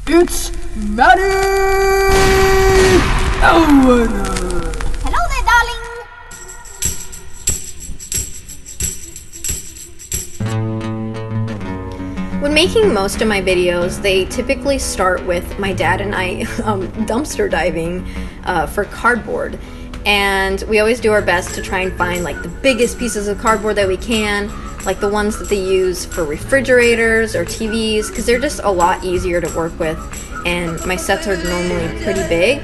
It's Maddy! Ellwanger! Hello there, darling! When making most of my videos, they typically start with my dad and I dumpster diving for cardboard. And we always do our best to try and find like the biggest pieces of cardboard that we can, like the ones that they use for refrigerators or TVs, because they're just a lot easier to work with, and my sets are normally pretty big.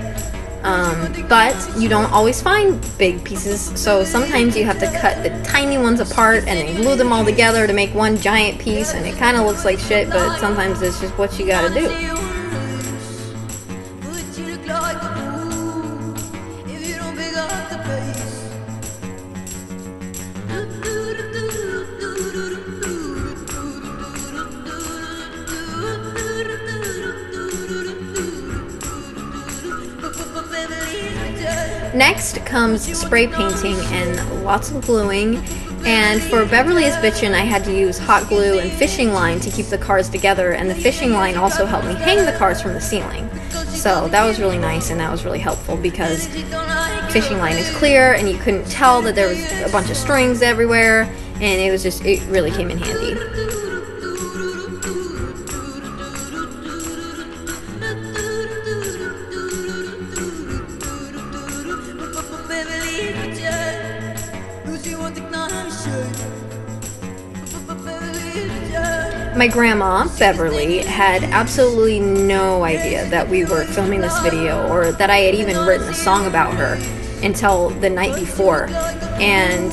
But you don't always find big pieces, so sometimes you have to cut the tiny ones apart and then glue them all together to make one giant piece, and it kind of looks like shit, but sometimes it's just what you gotta do. Next comes spray painting and lots of gluing, and for Beverly's Bitchin I had to use hot glue and fishing line to keep the cars together, and the fishing line also helped me hang the cars from the ceiling. So that was really nice, and that was really helpful because fishing line is clear and you couldn't tell that there was a bunch of strings everywhere, and it really came in handy. My grandma, Beverly, had absolutely no idea that we were filming this video or that I had even written a song about her until the night before. And,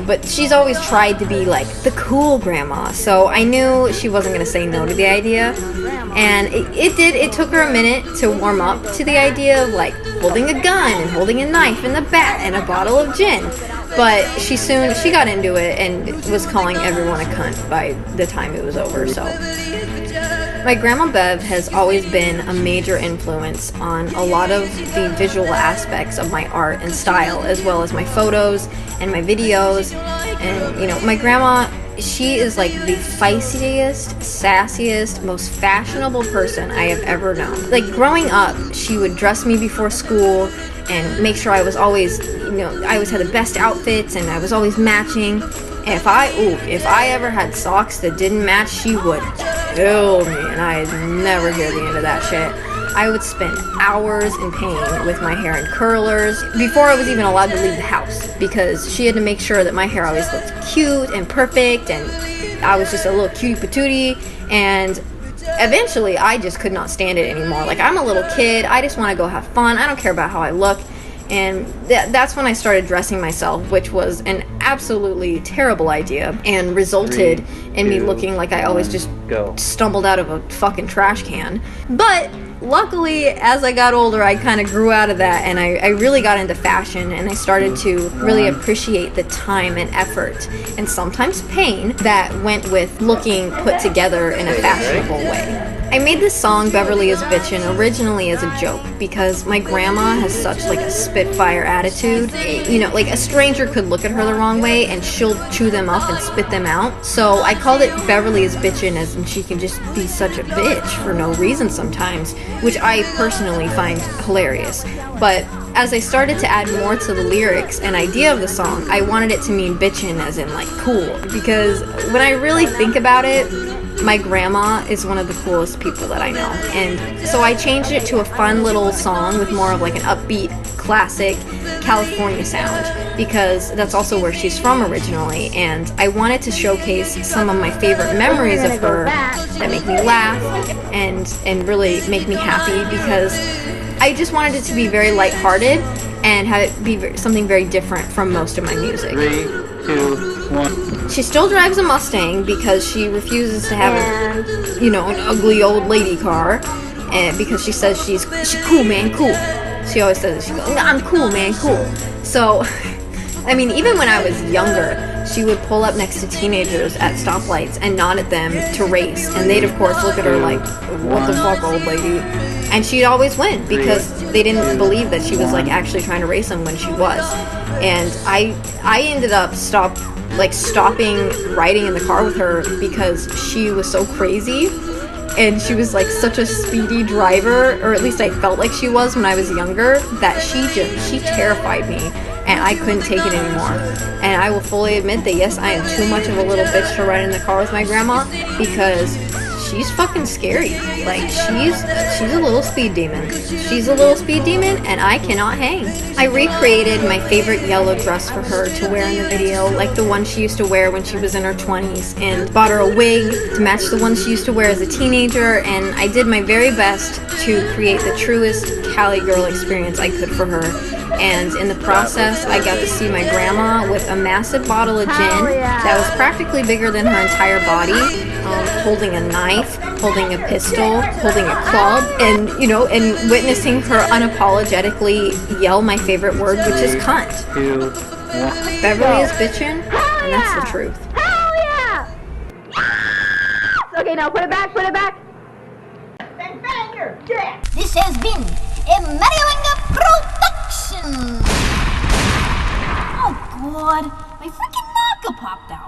but she's always tried to be like the cool grandma, so I knew she wasn't going to say no to the idea. And it took her a minute to warm up to the idea of like holding a gun and holding a knife and a bat and a bottle of gin. But she got into it and was calling everyone a cunt by the time it was over, so. My grandma Bev has always been a major influence on a lot of the visual aspects of my art and style, as well as my photos and my videos. And, my grandma, she is like the feistiest, sassiest, most fashionable person I have ever known. Like growing up, she would dress me before school and make sure I was always, I always had the best outfits and I was always matching. And if I ever had socks that didn't match, she would kill me, and I'd never hear the end of that shit. I would spend hours in pain with my hair in curlers before I was even allowed to leave the house, because she had to make sure that my hair always looked cute and perfect, and I was just a little cutie patootie, and eventually I just could not stand it anymore. Like, I'm a little kid, I just want to go have fun, I don't care about how I look. And that's when I started dressing myself, which was an absolutely terrible idea and resulted in me looking like I always just stumbled out of a fucking trash can. But luckily, as I got older, I kind of grew out of that, and I really got into fashion, and I started to really appreciate the time and effort and sometimes pain that went with looking put together in a fashionable way. I made this song, Beverly is Bitchin', originally as a joke because my grandma has such like a spitfire attitude. Like a stranger could look at her the wrong way and she'll chew them up and spit them out. So I called it Beverly is Bitchin', as in she can just be such a bitch for no reason sometimes, which I personally find hilarious. But as I started to add more to the lyrics and idea of the song, I wanted it to mean bitchin', as in like cool, because when I really think about it, my grandma is one of the coolest people that I know. And so I changed it to a fun little song with more of like an upbeat, classic California sound, because that's also where she's from originally, and I wanted to showcase some of my favorite memories of her that make me laugh and really make me happy, because I just wanted it to be very lighthearted and have it be something very different from most of my music. 3, 2, 1. She still drives a Mustang because she refuses to have an ugly old lady car, and because she says she's cool, man, cool. She always says, she goes, I'm cool, man, cool. So, I mean, even when I was younger, she would pull up next to teenagers at stoplights and nod at them to race, and they'd of course look at her like, what the fuck, old lady? And she'd always win because they didn't believe that she was like actually trying to race them when she was. And I ended up stopping riding in the car with her because she was so crazy and she was like such a speedy driver, or at least I felt like she was when I was younger, that she terrified me, and I couldn't take it anymore. And I will fully admit that yes, I am too much of a little bitch to ride in the car with my grandma, because she's fucking scary. Like, she's a little speed demon. She's a little speed demon, and I cannot hang. I recreated my favorite yellow dress for her to wear in the video, like the one she used to wear when she was in her 20s, and bought her a wig to match the one she used to wear as a teenager, and I did my very best to create the truest Cali girl experience I could for her. And in the process, I got to see my grandma with a massive bottle of gin that was practically bigger than her entire body, holding a knife, holding a pistol, holding a club, and, you know, and witnessing her unapologetically yell my favorite word, which is cunt. 2, 1. Beverly is bitchin', and that's the truth. Hell yeah! Okay, now put it back, put it back. This has been a Ellwanger production. Oh God, my freaking knocker popped out.